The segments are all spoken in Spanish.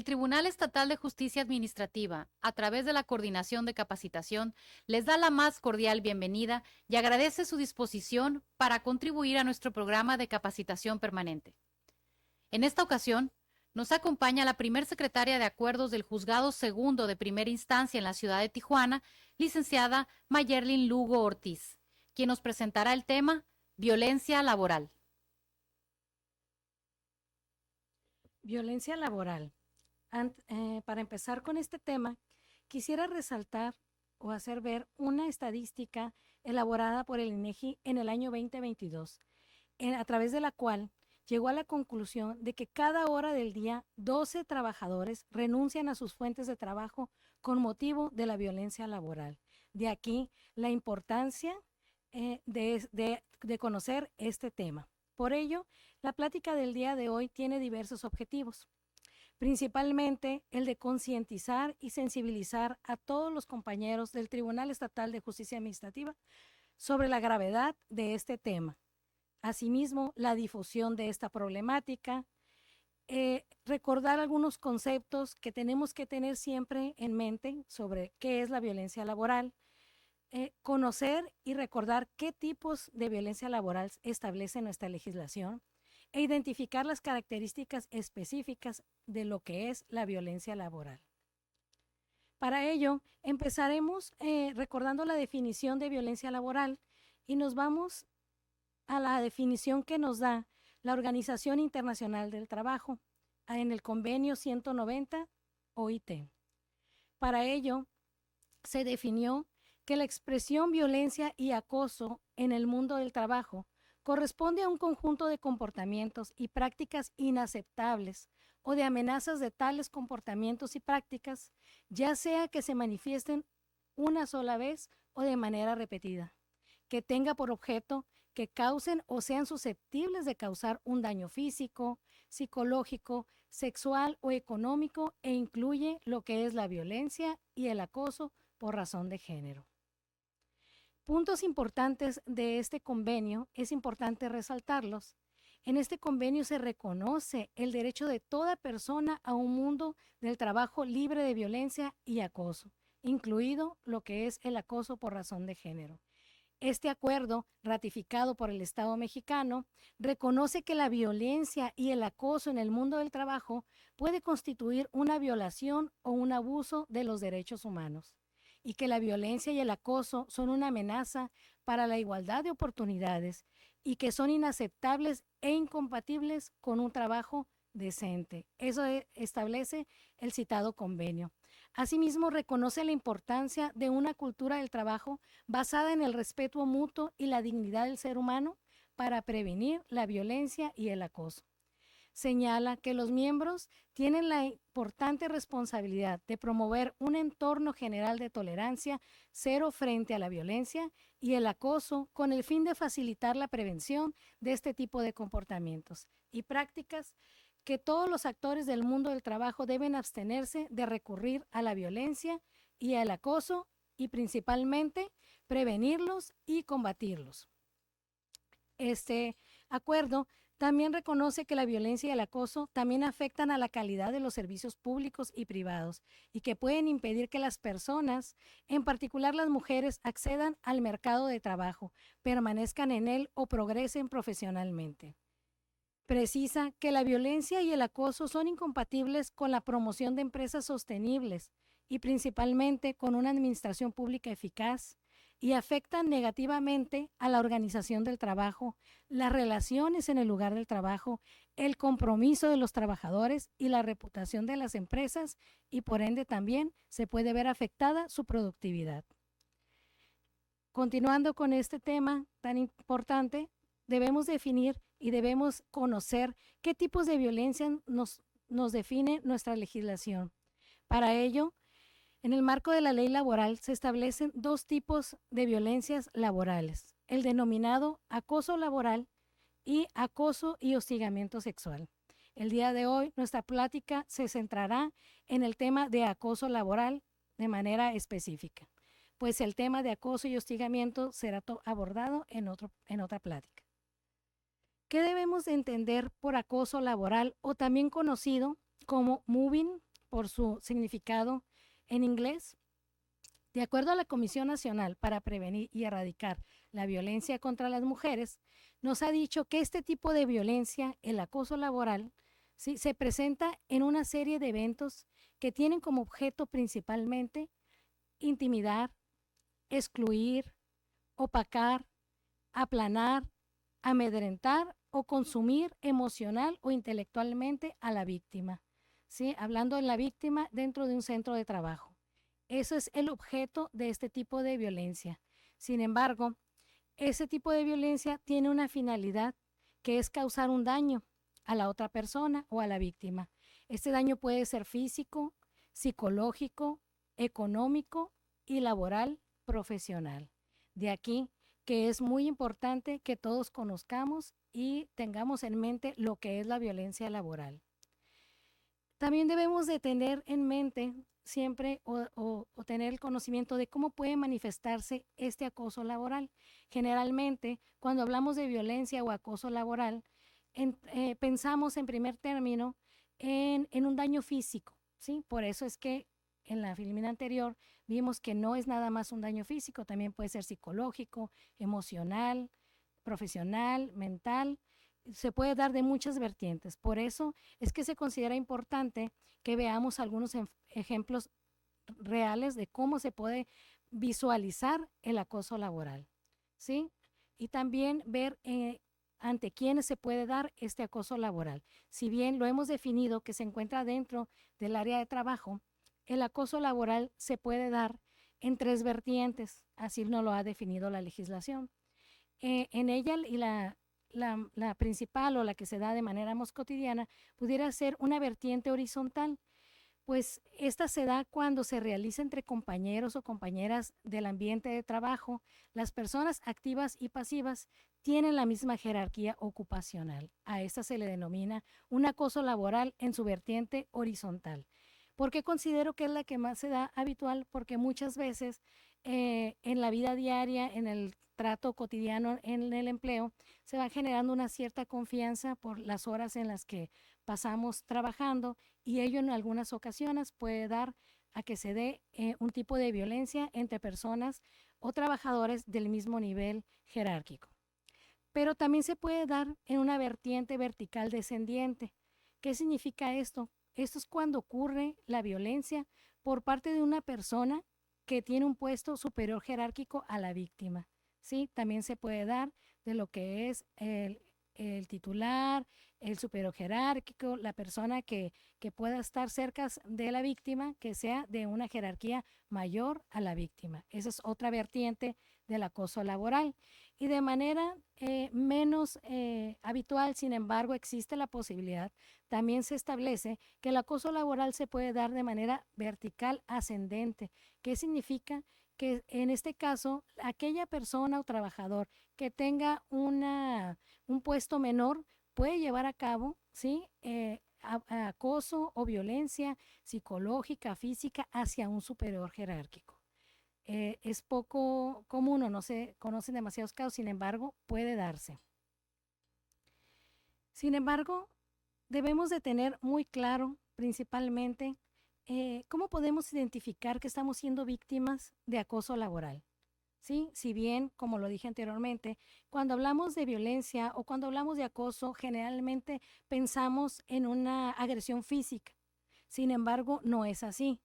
Tribunal Estatal de Justicia Administrativa, a través de la Coordinación de Capacitación, les da la más cordial bienvenida y agradece su disposición para contribuir a nuestro programa de capacitación permanente. En esta ocasión, nos acompaña la primer secretaria de Acuerdos del Juzgado Segundo de Primera Instancia en la ciudad de Tijuana, licenciada Mayerlin Lugo Ortiz, quien nos presentará el tema Violencia Laboral. Violencia laboral. Para empezar con este tema, quisiera resaltar o hacer ver una estadística elaborada por el INEGI en el año 2022, a través de la cual llegó a la conclusión de que cada hora del día 12 trabajadores renuncian a sus fuentes de trabajo con motivo de la violencia laboral. De aquí la importancia de conocer este tema. Por ello, la plática del día de hoy tiene diversos objetivos, principalmente el de concientizar y sensibilizar a todos los compañeros del Tribunal Estatal de Justicia Administrativa sobre la gravedad de este tema. Asimismo, la difusión de esta problemática, recordar algunos conceptos que tenemos que tener siempre en mente sobre qué es la violencia laboral, conocer y recordar qué tipos de violencia laboral establece nuestra legislación e identificar las características específicas de lo que es la violencia laboral. Para ello, empezaremos recordando la definición de violencia laboral y nos vamos a la definición que nos da la Organización Internacional del Trabajo en el convenio 190 OIT. Para ello, se definió que la expresión violencia y acoso en el mundo del trabajo corresponde a un conjunto de comportamientos y prácticas inaceptables o de amenazas de tales comportamientos y prácticas, ya sea que se manifiesten una sola vez o de manera repetida, que tenga por objeto que causen o sean susceptibles de causar un daño físico, psicológico, sexual o económico e incluye lo que es la violencia y el acoso por razón de género. Puntos importantes de este convenio, es importante resaltarlos. En este convenio se reconoce el derecho de toda persona a un mundo del trabajo libre de violencia y acoso, incluido lo que es el acoso por razón de género. Este acuerdo, ratificado por el Estado mexicano, reconoce que la violencia y el acoso en el mundo del trabajo puede constituir una violación o un abuso de los derechos humanos, y que la violencia y el acoso son una amenaza para la igualdad de oportunidades y que son inaceptables e incompatibles con un trabajo decente. Eso establece el citado convenio. Asimismo, reconoce la importancia de una cultura del trabajo basada en el respeto mutuo y la dignidad del ser humano para prevenir la violencia y el acoso. Señala que los miembros tienen la importante responsabilidad de promover un entorno general de tolerancia cero frente a la violencia y el acoso con el fin de facilitar la prevención de este tipo de comportamientos y prácticas, que todos los actores del mundo del trabajo deben abstenerse de recurrir a la violencia y al acoso y principalmente prevenirlos y combatirlos. Este acuerdo también reconoce que la violencia y el acoso también afectan a la calidad de los servicios públicos y privados y que pueden impedir que las personas, en particular las mujeres, accedan al mercado de trabajo, permanezcan en él o progresen profesionalmente. Precisa que la violencia y el acoso son incompatibles con la promoción de empresas sostenibles y principalmente con una administración pública eficaz, y afectan negativamente a la organización del trabajo, las relaciones en el lugar del trabajo, el compromiso de los trabajadores y la reputación de las empresas, y por ende también se puede ver afectada su productividad. Continuando con este tema tan importante, debemos definir y debemos conocer qué tipos de violencia nos define nuestra legislación. Para ello, en el marco de la ley laboral se establecen dos tipos de violencias laborales, el denominado acoso laboral y acoso y hostigamiento sexual. El día de hoy nuestra plática se centrará en el tema de acoso laboral de manera específica, pues el tema de acoso y hostigamiento será abordado en otra plática. ¿Qué debemos de entender por acoso laboral o también conocido como mobbing, por su significado en inglés. De acuerdo a la Comisión Nacional para Prevenir y Erradicar la Violencia contra las Mujeres, nos ha dicho que este tipo de violencia, el acoso laboral, ¿sí?, se presenta en una serie de eventos que tienen como objeto principalmente intimidar, excluir, opacar, aplanar, amedrentar o consumir emocional o intelectualmente a la víctima, ¿sí? Hablando de la víctima dentro de un centro de trabajo. Eso es el objeto de este tipo de violencia. Sin embargo, ese tipo de violencia tiene una finalidad que es causar un daño a la otra persona o a la víctima. Este daño puede ser físico, psicológico, económico y laboral profesional. De aquí que es muy importante que todos conozcamos y tengamos en mente lo que es la violencia laboral. También debemos de tener en mente siempre o tener el conocimiento de cómo puede manifestarse este acoso laboral. Generalmente, cuando hablamos de violencia o acoso laboral, pensamos en primer término en un daño físico, ¿sí? Por eso es que en la filmina anterior vimos que no es nada más un daño físico, también puede ser psicológico, emocional, profesional, mental, se puede dar de muchas vertientes. Por eso es que se considera importante que veamos algunos ejemplos reales de cómo se puede visualizar el acoso laboral, ¿sí? Y también ver ante quiénes se puede dar este acoso laboral. Si bien lo hemos definido que se encuentra dentro del área de trabajo, el acoso laboral se puede dar en tres vertientes, así nos lo ha definido la legislación. En ella y la principal o la que se da de manera más cotidiana pudiera ser una vertiente horizontal, pues esta se da cuando se realiza entre compañeros o compañeras del ambiente de trabajo. Las personas activas y pasivas tienen la misma jerarquía ocupacional. A esta se le denomina un acoso laboral en su vertiente horizontal. ¿Por qué considero que es la que más se da habitual? Porque muchas veces en la vida diaria, en el trato cotidiano, en el empleo, se va generando una cierta confianza por las horas en las que pasamos trabajando y ello en algunas ocasiones puede dar a que se dé un tipo de violencia entre personas o trabajadores del mismo nivel jerárquico. Pero también se puede dar en una vertiente vertical descendiente. ¿Qué significa esto? Esto es cuando ocurre la violencia por parte de una persona que tiene un puesto superior jerárquico a la víctima. ¿Sí? También se puede dar de lo que es el titular, el superior jerárquico, la persona que pueda estar cerca de la víctima, que sea de una jerarquía mayor a la víctima. Esa es otra vertiente del acoso laboral. Y de manera menos habitual, sin embargo, existe la posibilidad, también se establece que el acoso laboral se puede dar de manera vertical ascendente. ¿Qué significa? Que en este caso, aquella persona o trabajador que tenga un puesto menor puede llevar a cabo, ¿sí?, acoso o violencia psicológica, física hacia un superior jerárquico. Es poco común o no se conocen demasiados casos, sin embargo, puede darse. Sin embargo, debemos de tener muy claro, principalmente, cómo podemos identificar que estamos siendo víctimas de acoso laboral. ¿Sí? Si bien, como lo dije anteriormente, cuando hablamos de violencia o cuando hablamos de acoso, generalmente pensamos en una agresión física. Sin embargo, no es así.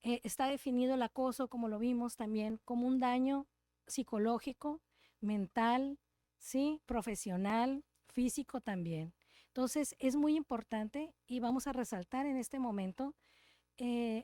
Está definido el acoso, como lo vimos también, como un daño psicológico, mental, ¿sí?, profesional, físico también. Entonces, es muy importante y vamos a resaltar en este momento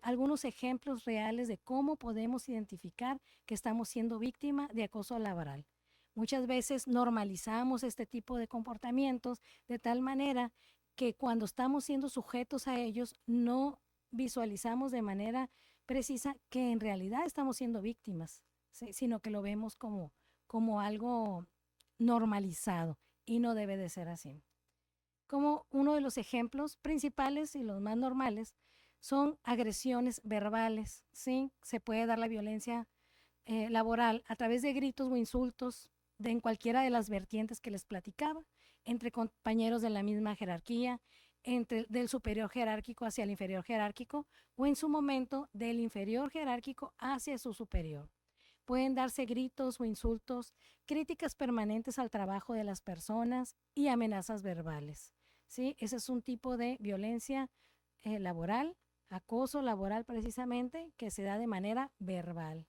algunos ejemplos reales de cómo podemos identificar que estamos siendo víctima de acoso laboral. Muchas veces normalizamos este tipo de comportamientos de tal manera que cuando estamos siendo sujetos a ellos no visualizamos de manera precisa que en realidad estamos siendo víctimas, ¿sí?, sino que lo vemos como algo normalizado y no debe de ser así. Como uno de los ejemplos principales y los más normales son agresiones verbales, ¿sí? Se puede dar la violencia laboral a través de gritos o insultos en cualquiera de las vertientes que les platicaba, entre compañeros de la misma jerarquía, del superior jerárquico hacia el inferior jerárquico o en su momento del inferior jerárquico hacia su superior. Pueden darse gritos o insultos, críticas permanentes al trabajo de las personas y amenazas verbales. ¿Sí? Ese es un tipo de violencia laboral, acoso laboral precisamente, que se da de manera verbal.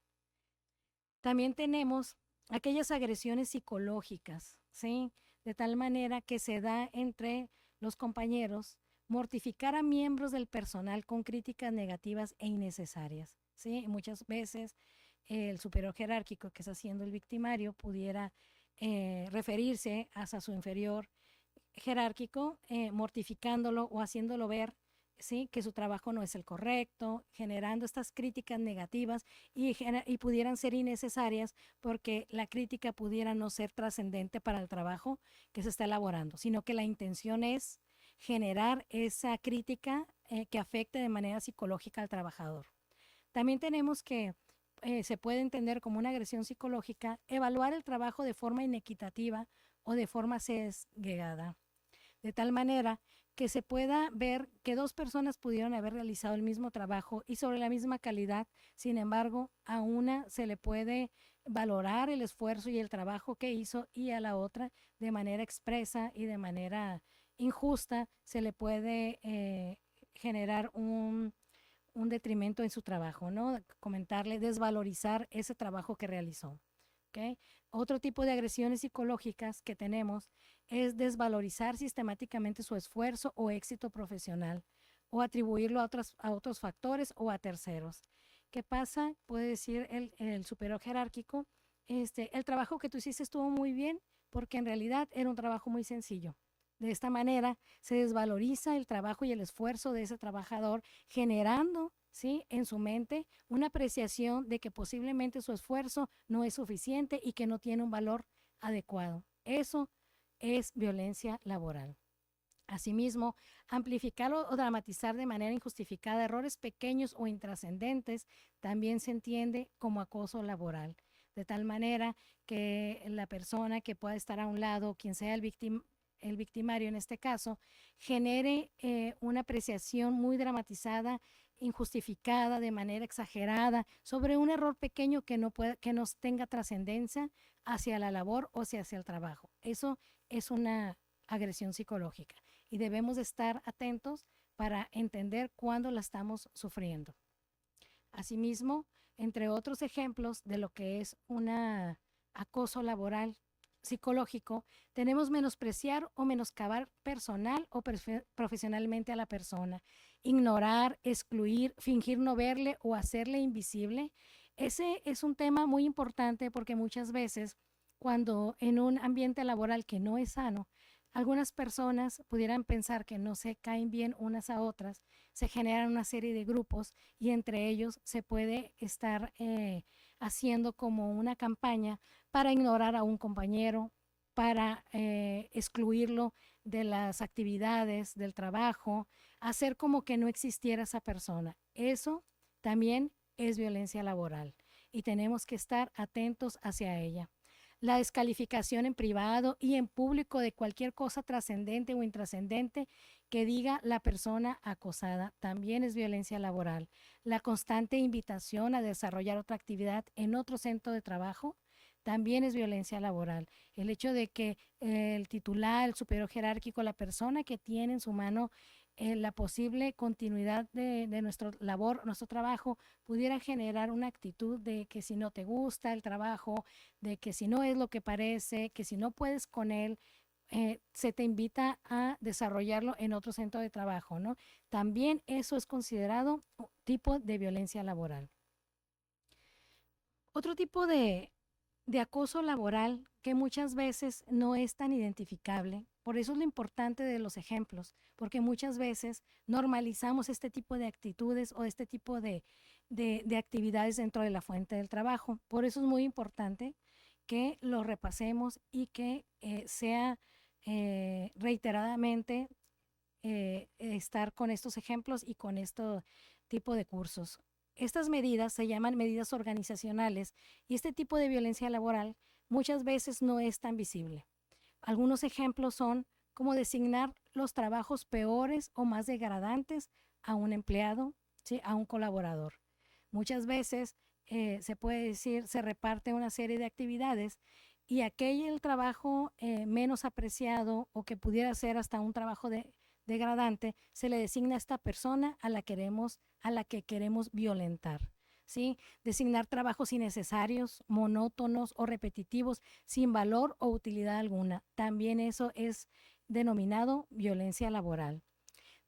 También tenemos aquellas agresiones psicológicas, ¿sí? De tal manera que se da entre los compañeros, mortificar a miembros del personal con críticas negativas e innecesarias, ¿sí? Muchas veces el superior jerárquico que está siendo el victimario pudiera referirse hacia su inferior jerárquico, mortificándolo o haciéndolo ver, ¿sí? Que su trabajo no es el correcto, generando estas críticas negativas y pudieran ser innecesarias porque la crítica pudiera no ser trascendente para el trabajo que se está elaborando, sino que la intención es generar esa crítica que afecte de manera psicológica al trabajador. También tenemos que se puede entender como una agresión psicológica, evaluar el trabajo de forma inequitativa o de forma sesgada, de tal manera que se pueda ver que dos personas pudieron haber realizado el mismo trabajo y sobre la misma calidad, sin embargo, a una se le puede valorar el esfuerzo y el trabajo que hizo y a la otra de manera expresa y de manera injusta se le puede generar un detrimento en su trabajo, ¿no? Comentarle, desvalorizar ese trabajo que realizó. ¿Okay? Otro tipo de agresiones psicológicas que tenemos es desvalorizar sistemáticamente su esfuerzo o éxito profesional o atribuirlo a otros factores o a terceros. ¿Qué pasa? Puede decir el superior jerárquico, el trabajo que tú hiciste estuvo muy bien porque en realidad era un trabajo muy sencillo. De esta manera se desvaloriza el trabajo y el esfuerzo de ese trabajador, generando, ¿sí?, en su mente una apreciación de que posiblemente su esfuerzo no es suficiente y que no tiene un valor adecuado. Eso es violencia laboral. Asimismo, amplificar o dramatizar de manera injustificada errores pequeños o intrascendentes también se entiende como acoso laboral, de tal manera que la persona que pueda estar a un lado, quien sea el victimario en este caso, genere una apreciación muy dramatizada, injustificada, de manera exagerada, sobre un error pequeño que no tenga trascendencia hacia la labor o hacia el trabajo. Eso es una agresión psicológica y debemos estar atentos para entender cuándo la estamos sufriendo. Asimismo, entre otros ejemplos de lo que es un acoso laboral psicológico, tenemos menospreciar o menoscabar personal o profesionalmente a la persona, ignorar, excluir, fingir no verle o hacerle invisible. Ese es un tema muy importante porque muchas veces cuando en un ambiente laboral que no es sano, algunas personas pudieran pensar que no se caen bien unas a otras, se generan una serie de grupos y entre ellos se puede estar haciendo como una campaña para ignorar a un compañero, para excluirlo de las actividades, del trabajo, hacer como que no existiera esa persona. Eso también es violencia laboral y tenemos que estar atentos hacia ella. La descalificación en privado y en público de cualquier cosa trascendente o intrascendente que diga la persona acosada también es violencia laboral. La constante invitación a desarrollar otra actividad en otro centro de trabajo también es violencia laboral. El hecho de que el titular, el superior jerárquico, la persona que tiene en su mano la posible continuidad de nuestra labor, nuestro trabajo, pudiera generar una actitud de que si no te gusta el trabajo, de que si no es lo que parece, que si no puedes con él, se te invita a desarrollarlo en otro centro de trabajo, ¿no? También eso es considerado un tipo de violencia laboral. Otro tipo de acoso laboral que muchas veces no es tan identificable. Por eso es lo importante de los ejemplos, porque muchas veces normalizamos este tipo de actitudes o este tipo de actividades dentro de la fuente del trabajo. Por eso es muy importante que lo repasemos y que sea reiteradamente estar con estos ejemplos y con este tipo de cursos. Estas medidas se llaman medidas organizacionales y este tipo de violencia laboral muchas veces no es tan visible. Algunos ejemplos son como designar los trabajos peores o más degradantes a un empleado, ¿sí? A un colaborador. Muchas veces se puede decir, se reparte una serie de actividades y el trabajo menos apreciado o que pudiera ser hasta un trabajo degradante, se le designa a esta persona a la que queremos violentar. ¿Sí? Designar trabajos innecesarios, monótonos o repetitivos, sin valor o utilidad alguna. También eso es denominado violencia laboral.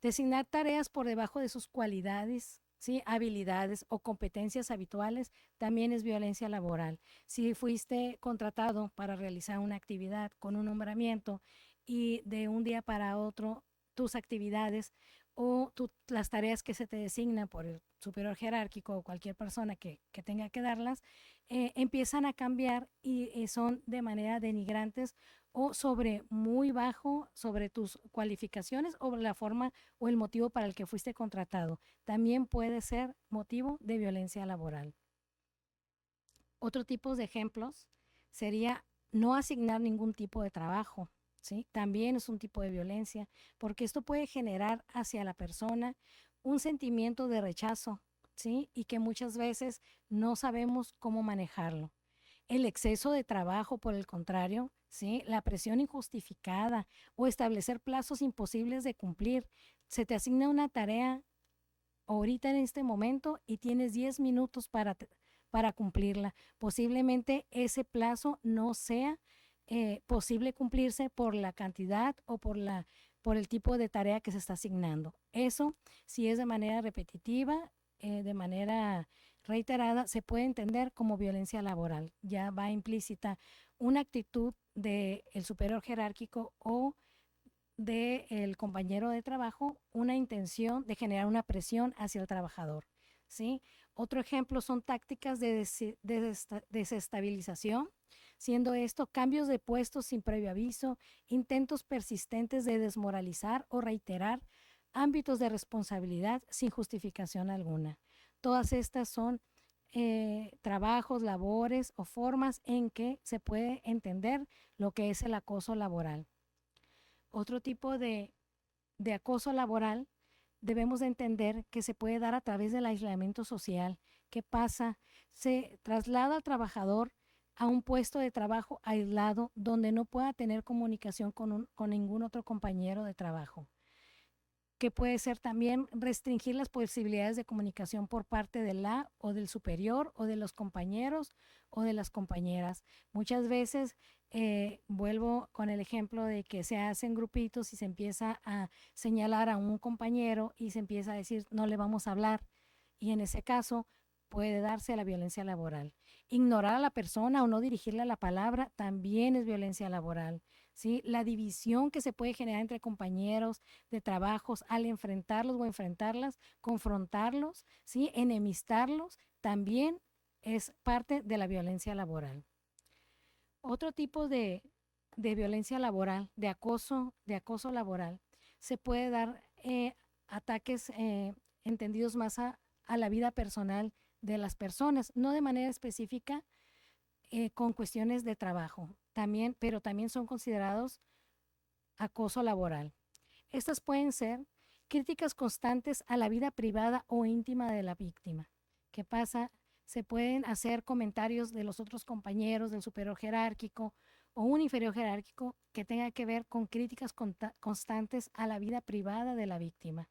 Designar tareas por debajo de sus cualidades, ¿sí? Habilidades o competencias habituales también es violencia laboral. Si fuiste contratado para realizar una actividad con un nombramiento y de un día para otro tus actividades o las tareas que se te designan por el superior jerárquico o cualquier persona que tenga que darlas, empiezan a cambiar y son de manera denigrantes o sobre muy bajo sobre tus cualificaciones o la forma o el motivo para el que fuiste contratado. También puede ser motivo de violencia laboral. Otro tipo de ejemplos sería no asignar ningún tipo de trabajo, ¿sí? También es un tipo de violencia, porque esto puede generar hacia la persona un sentimiento de rechazo, ¿sí? Y que muchas veces no sabemos cómo manejarlo. El exceso de trabajo, por el contrario, ¿sí? La presión injustificada o establecer plazos imposibles de cumplir. Se te asigna una tarea ahorita en este momento y tienes 10 minutos para cumplirla. Posiblemente ese plazo no sea posible cumplirse por la cantidad o por el tipo de tarea que se está asignando. Eso, si es de manera repetitiva, de manera reiterada, se puede entender como violencia laboral. Ya va implícita una actitud del superior jerárquico o del compañero de trabajo, una intención de generar una presión hacia el trabajador, ¿sí? Otro ejemplo son tácticas de desestabilización, siendo esto cambios de puestos sin previo aviso, intentos persistentes de desmoralizar o reiterar ámbitos de responsabilidad sin justificación alguna. Todas estas son trabajos, labores o formas en que se puede entender lo que es el acoso laboral. Otro tipo de acoso laboral debemos de entender que se puede dar a través del aislamiento social. ¿Qué pasa? Se traslada al trabajador a un puesto de trabajo aislado donde no pueda tener comunicación con ningún otro compañero de trabajo. Que puede ser también restringir las posibilidades de comunicación por parte de la o del superior o de los compañeros o de las compañeras. Muchas veces vuelvo con el ejemplo de que se hacen grupitos y se empieza a señalar a un compañero y se empieza a decir no le vamos a hablar y en ese caso puede darse la violencia laboral. Ignorar a la persona o no dirigirle la palabra también es violencia laboral. ¿Sí? La división que se puede generar entre compañeros de trabajos al enfrentarlos o enfrentarlas, confrontarlos, ¿sí? Enemistarlos, también es parte de la violencia laboral. Otro tipo de violencia laboral, de acoso laboral, se puede dar ataques entendidos más a la vida personal de las personas, no de manera específica con cuestiones de trabajo, pero también son considerados acoso laboral. Estas pueden ser críticas constantes a la vida privada o íntima de la víctima. ¿Qué pasa? Se pueden hacer comentarios de los otros compañeros del superior jerárquico o un inferior jerárquico que tenga que ver con críticas constantes a la vida privada de la víctima.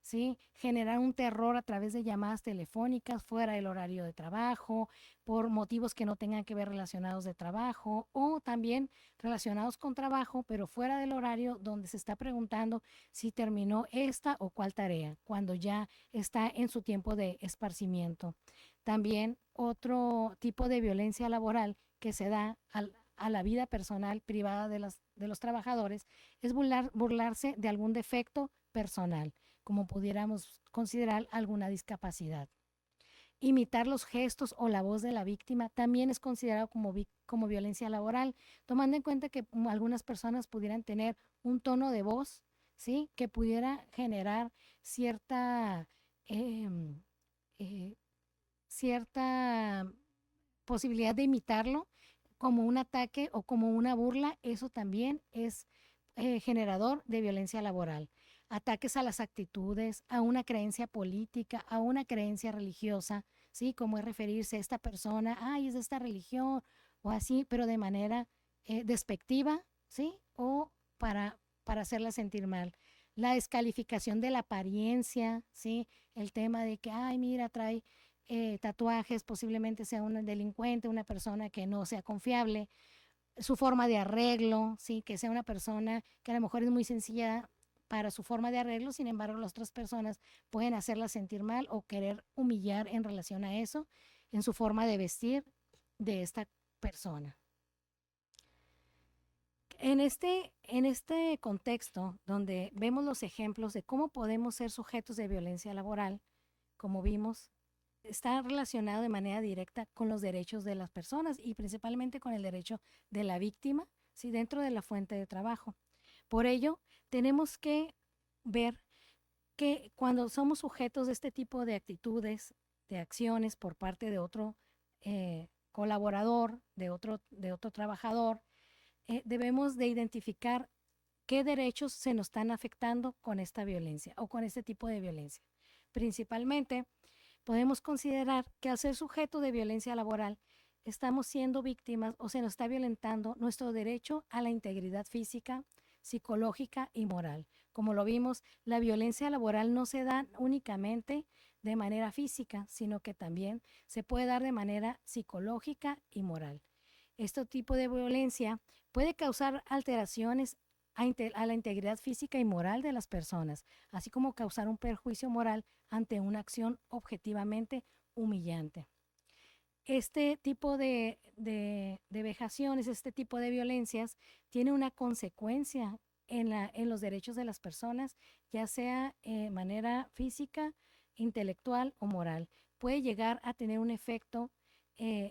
¿Sí? Generar un terror a través de llamadas telefónicas fuera del horario de trabajo, por motivos que no tengan que ver relacionados de trabajo o también relacionados con trabajo, pero fuera del horario donde se está preguntando si terminó esta o cuál tarea, cuando ya está en su tiempo de esparcimiento. También otro tipo de violencia laboral que se da a la vida personal privada de los trabajadores es burlarse de algún defecto personal, como pudiéramos considerar alguna discapacidad. Imitar los gestos o la voz de la víctima también es considerado como violencia laboral, tomando en cuenta que algunas personas pudieran tener un tono de voz, ¿sí? Que pudiera generar cierta, eh, eh, cierta posibilidad de imitarlo como un ataque o como una burla. Eso también generador de violencia laboral. Ataques a las actitudes, a una creencia política, a una creencia religiosa, ¿sí? Como es referirse a esta persona, ay, es de esta religión, o así, pero de manera despectiva, ¿sí? O para hacerla sentir mal. La descalificación de la apariencia, ¿sí? El tema de que, ay, mira, trae tatuajes, posiblemente sea un delincuente, una persona que no sea confiable, su forma de arreglo, ¿sí? Que sea una persona que a lo mejor es muy sencilla para su forma de arreglo, sin embargo las otras personas pueden hacerla sentir mal o querer humillar en relación a eso, en su forma de vestir de esta persona. En este contexto, donde vemos los ejemplos de cómo podemos ser sujetos de violencia laboral, como vimos, está relacionado de manera directa con los derechos de las personas y principalmente con el derecho de la víctima, ¿sí? Dentro de la fuente de trabajo. Por ello, tenemos que ver que cuando somos sujetos de este tipo de actitudes, de acciones por parte de otro colaborador, de otro trabajador, debemos de identificar qué derechos se nos están afectando con esta violencia o con este tipo de violencia. Principalmente, podemos considerar que al ser sujeto de violencia laboral, estamos siendo víctimas o se nos está violentando nuestro derecho a la integridad física, psicológica y moral. Como lo vimos, la violencia laboral no se da únicamente de manera física, sino que también se puede dar de manera psicológica y moral. Este tipo de violencia puede causar alteraciones a la integridad física y moral de las personas, así como causar un perjuicio moral ante una acción objetivamente humillante. Este tipo de vejaciones, este tipo de violencias, tiene una consecuencia en los derechos de las personas, ya sea de manera física, intelectual o moral. Puede llegar a tener un efecto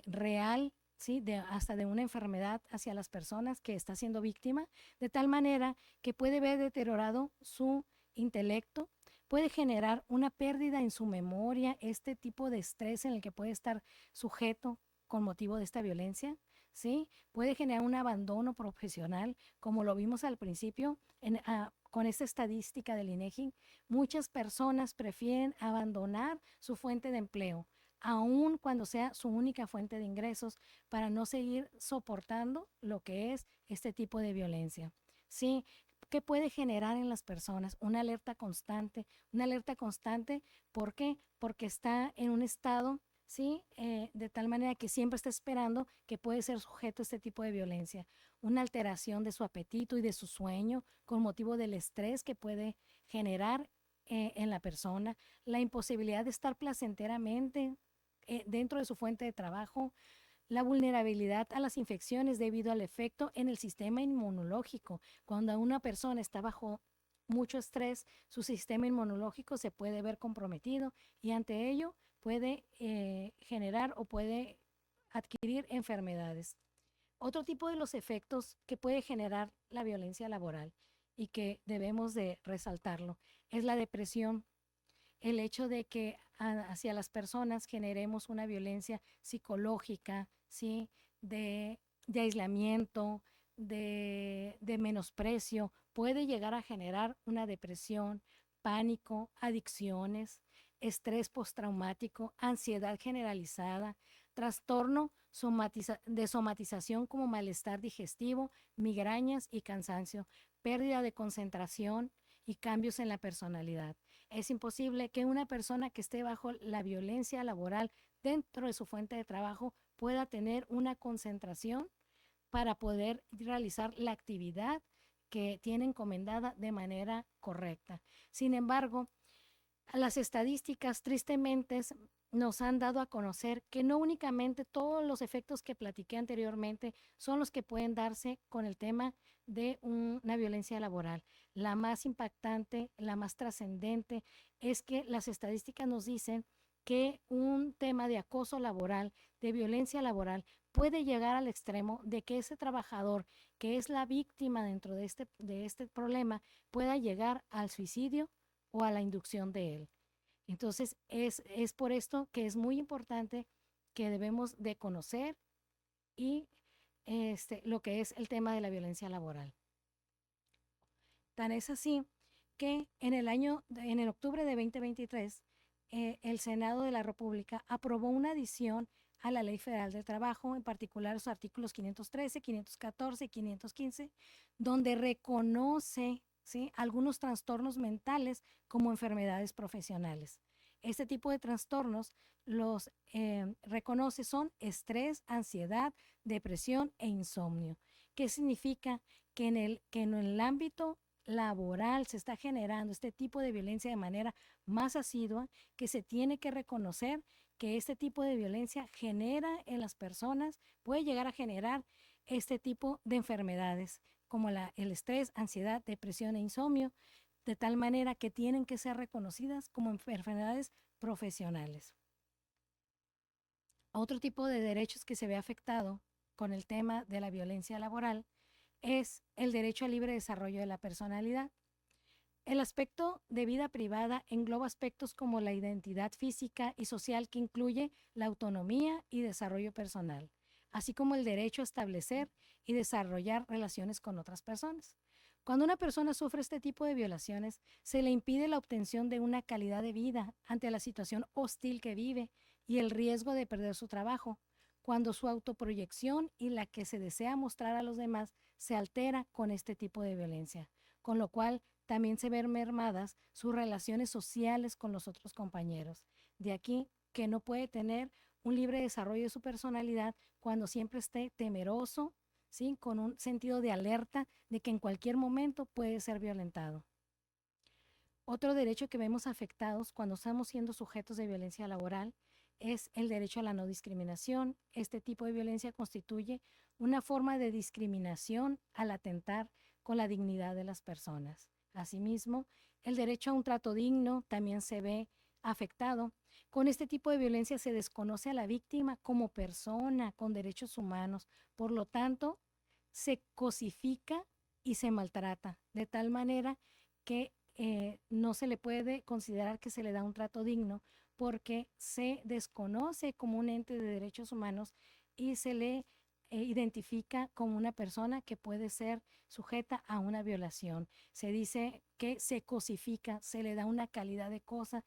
real, ¿sí? Hasta de una enfermedad hacia las personas que está siendo víctima, de tal manera que puede ver deteriorado su intelecto, puede generar una pérdida en su memoria, este tipo de estrés en el que puede estar sujeto con motivo de esta violencia, ¿sí? Puede generar un abandono profesional, como lo vimos al principio con esta estadística del INEGI. Muchas personas prefieren abandonar su fuente de empleo, aun cuando sea su única fuente de ingresos, para no seguir soportando lo que es este tipo de violencia. Sí, ¿qué puede generar en las personas? Una alerta constante, ¿por qué? Porque está en un estado, ¿sí? De tal manera que siempre está esperando que puede ser sujeto a este tipo de violencia. Una alteración de su apetito y de su sueño con motivo del estrés que puede generar en la persona, la imposibilidad de estar placenteramente dentro de su fuente de trabajo, la vulnerabilidad a las infecciones debido al efecto en el sistema inmunológico. Cuando una persona está bajo mucho estrés, su sistema inmunológico se puede ver comprometido y ante ello puede generar o puede adquirir enfermedades. Otro tipo de los efectos que puede generar la violencia laboral y que debemos de resaltarlo es la depresión, el hecho de que hacia las personas generemos una violencia psicológica, ¿sí? De aislamiento, de menosprecio, puede llegar a generar una depresión, pánico, adicciones, estrés postraumático, ansiedad generalizada, trastorno de somatización como malestar digestivo, migrañas y cansancio, pérdida de concentración y cambios en la personalidad. Es imposible que una persona que esté bajo la violencia laboral dentro de su fuente de trabajo pueda tener una concentración para poder realizar la actividad que tiene encomendada de manera correcta. Sin embargo, las estadísticas tristemente nos han dado a conocer que no únicamente todos los efectos que platiqué anteriormente son los que pueden darse con el tema de una violencia laboral. La más impactante, la más trascendente, es que las estadísticas nos dicen que un tema de acoso laboral, de violencia laboral, puede llegar al extremo de que ese trabajador que es la víctima dentro de este problema pueda llegar al suicidio o a la inducción de él. Entonces, es por esto que es muy importante que debemos de conocer y lo que es el tema de la violencia laboral. Tan es así que en el octubre de 2023, el Senado de la República aprobó una adición a la Ley Federal del Trabajo, en particular los artículos 513, 514 y 515, donde reconoce, ¿sí?, algunos trastornos mentales como enfermedades profesionales. Este tipo de trastornos los reconoce son estrés, ansiedad, depresión e insomnio. ¿Qué significa? Que en el ámbito laboral se está generando este tipo de violencia de manera más asidua, que se tiene que reconocer que este tipo de violencia genera en las personas, puede llegar a generar este tipo de enfermedades como el estrés, ansiedad, depresión e insomnio, de tal manera que tienen que ser reconocidas como enfermedades profesionales. Otro tipo de derechos que se ve afectado con el tema de la violencia laboral es el derecho al libre desarrollo de la personalidad. El aspecto de vida privada engloba aspectos como la identidad física y social, que incluye la autonomía y desarrollo personal, así como el derecho a establecer y desarrollar relaciones con otras personas. Cuando una persona sufre este tipo de violaciones, se le impide la obtención de una calidad de vida ante la situación hostil que vive y el riesgo de perder su trabajo, cuando su autoproyección y la que se desea mostrar a los demás se altera con este tipo de violencia, con lo cual también se ven mermadas sus relaciones sociales con los otros compañeros. De aquí que no puede tener un libre desarrollo de su personalidad cuando siempre esté temeroso, ¿sí?, con un sentido de alerta de que en cualquier momento puede ser violentado. Otro derecho que vemos afectados cuando estamos siendo sujetos de violencia laboral es el derecho a la no discriminación. Este tipo de violencia constituye una forma de discriminación al atentar con la dignidad de las personas. Asimismo, el derecho a un trato digno también se ve afectado. Con este tipo de violencia se desconoce a la víctima como persona con derechos humanos. Por lo tanto, se cosifica y se maltrata de tal manera que no se le puede considerar que se le da un trato digno, porque se desconoce como un ente de derechos humanos y se le identifica como una persona que puede ser sujeta a una violación. Se dice que se cosifica, se le da una calidad de cosa,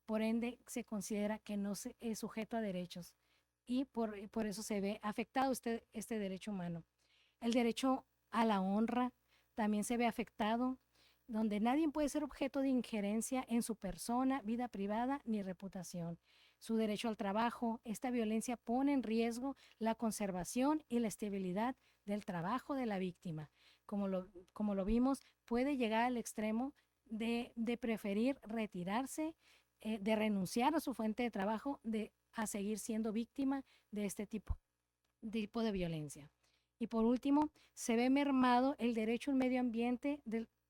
por ende se considera que no es sujeto a derechos, y por eso se ve afectado este derecho humano. El derecho a la honra también se ve afectado, donde nadie puede ser objeto de injerencia en su persona, vida privada ni reputación. Su derecho al trabajo, esta violencia pone en riesgo la conservación y la estabilidad del trabajo de la víctima. Como lo vimos, puede llegar al extremo de preferir retirarse, de renunciar a su fuente de trabajo, a seguir siendo víctima de este tipo de violencia. Y por último, se ve mermado el derecho al medio ambiente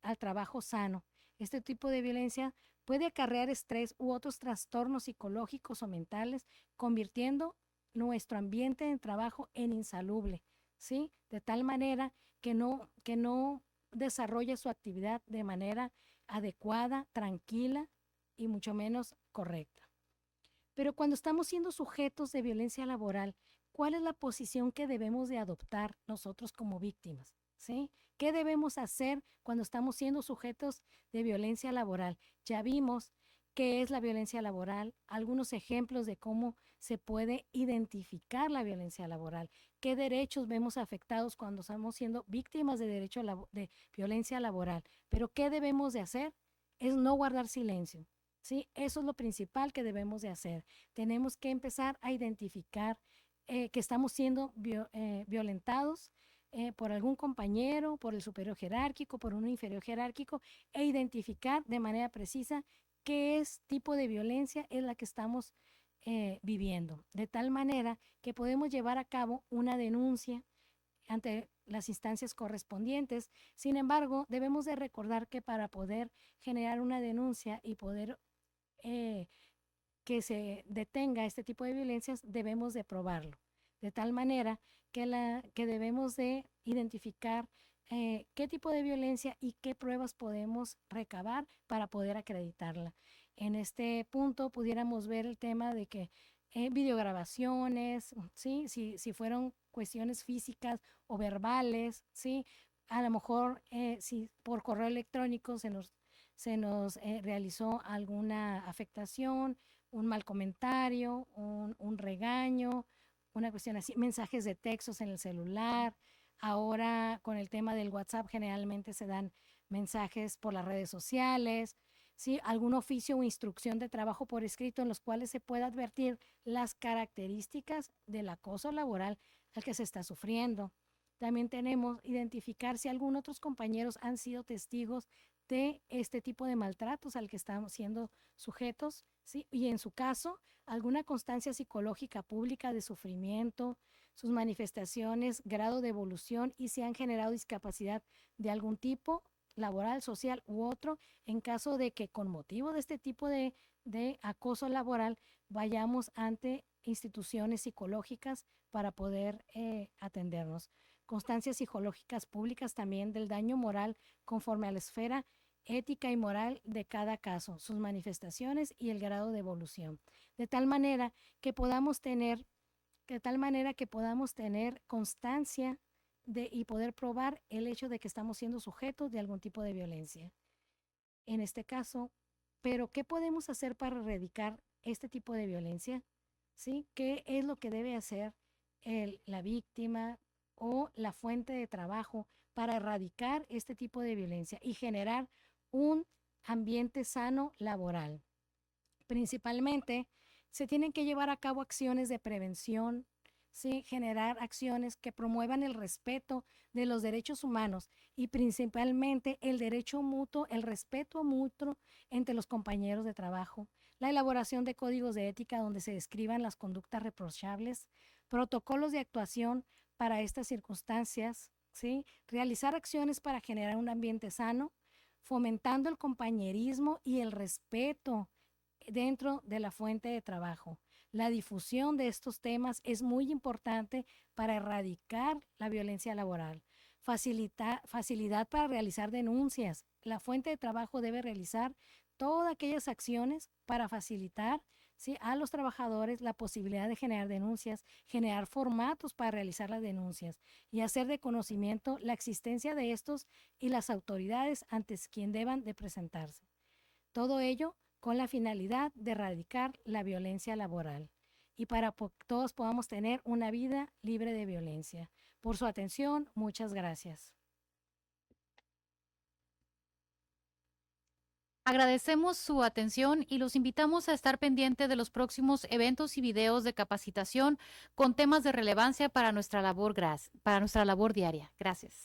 al trabajo sano. Este tipo de violencia puede acarrear estrés u otros trastornos psicológicos o mentales, convirtiendo nuestro ambiente de trabajo en insalubre, ¿sí? De tal manera que no desarrolle su actividad de manera adecuada, tranquila y mucho menos correcta. Pero cuando estamos siendo sujetos de violencia laboral, ¿cuál es la posición que debemos de adoptar nosotros como víctimas? ¿Sí? ¿Qué debemos hacer cuando estamos siendo sujetos de violencia laboral? Ya vimos qué es la violencia laboral, algunos ejemplos de cómo se puede identificar la violencia laboral, qué derechos vemos afectados cuando estamos siendo víctimas de violencia laboral. Pero ¿qué debemos de hacer? Es no guardar silencio. ¿Sí? Eso es lo principal que debemos de hacer. Tenemos que empezar a identificar que estamos siendo violentados por algún compañero, por el superior jerárquico, por un inferior jerárquico, e identificar de manera precisa qué tipo de violencia es la que estamos viviendo, de tal manera que podemos llevar a cabo una denuncia ante las instancias correspondientes. Sin embargo, debemos de recordar que para poder generar una denuncia y poder eh, que se detenga este tipo de violencias, debemos de probarlo, de tal manera que debemos de identificar qué tipo de violencia y qué pruebas podemos recabar para poder acreditarla. En este punto pudiéramos ver el tema de que videograbaciones, ¿sí? Si fueron cuestiones físicas o verbales, ¿sí? A lo mejor si por correo electrónico se nos realizó alguna afectación, un mal comentario, un regaño, una cuestión así, mensajes de textos en el celular. Ahora con el tema del WhatsApp generalmente se dan mensajes por las redes sociales, ¿sí? Algún oficio o instrucción de trabajo por escrito en los cuales se pueda advertir las características del acoso laboral al que se está sufriendo. También tenemos identificar si algunos otros compañeros han sido testigos de este tipo de maltratos al que estamos siendo sujetos, ¿sí? Y en su caso, alguna constancia psicológica pública de sufrimiento, sus manifestaciones, grado de evolución y si han generado discapacidad de algún tipo, laboral, social u otro, en caso de que con motivo de este tipo de acoso laboral vayamos ante instituciones psicológicas para poder atendernos. Constancias psicológicas públicas también del daño moral conforme a la esfera ética y moral de cada caso, sus manifestaciones y el grado de evolución, de tal manera que podamos tener, constancia y poder probar el hecho de que estamos siendo sujetos de algún tipo de violencia. En este caso, pero ¿qué podemos hacer para erradicar este tipo de violencia? ¿Sí? ¿Qué es lo que debe hacer la víctima o la fuente de trabajo para erradicar este tipo de violencia y generar un ambiente sano laboral? Principalmente, se tienen que llevar a cabo acciones de prevención, ¿sí? Generar acciones que promuevan el respeto de los derechos humanos y principalmente el derecho mutuo, el respeto mutuo entre los compañeros de trabajo, la elaboración de códigos de ética donde se describan las conductas reprochables, protocolos de actuación para estas circunstancias, ¿sí? Realizar acciones para generar un ambiente sano, fomentando el compañerismo y el respeto dentro de la fuente de trabajo. La difusión de estos temas es muy importante para erradicar la violencia laboral. Facilidad para realizar denuncias. La fuente de trabajo debe realizar todas aquellas acciones para facilitar, ¿sí?, a los trabajadores la posibilidad de generar denuncias, generar formatos para realizar las denuncias y hacer de conocimiento la existencia de estos y las autoridades ante quien deban de presentarse. Todo ello con la finalidad de erradicar la violencia laboral y para que todos podamos tener una vida libre de violencia. Por su atención, muchas gracias. Agradecemos su atención y los invitamos a estar pendiente de los próximos eventos y videos de capacitación con temas de relevancia para nuestra labor diaria. Gracias.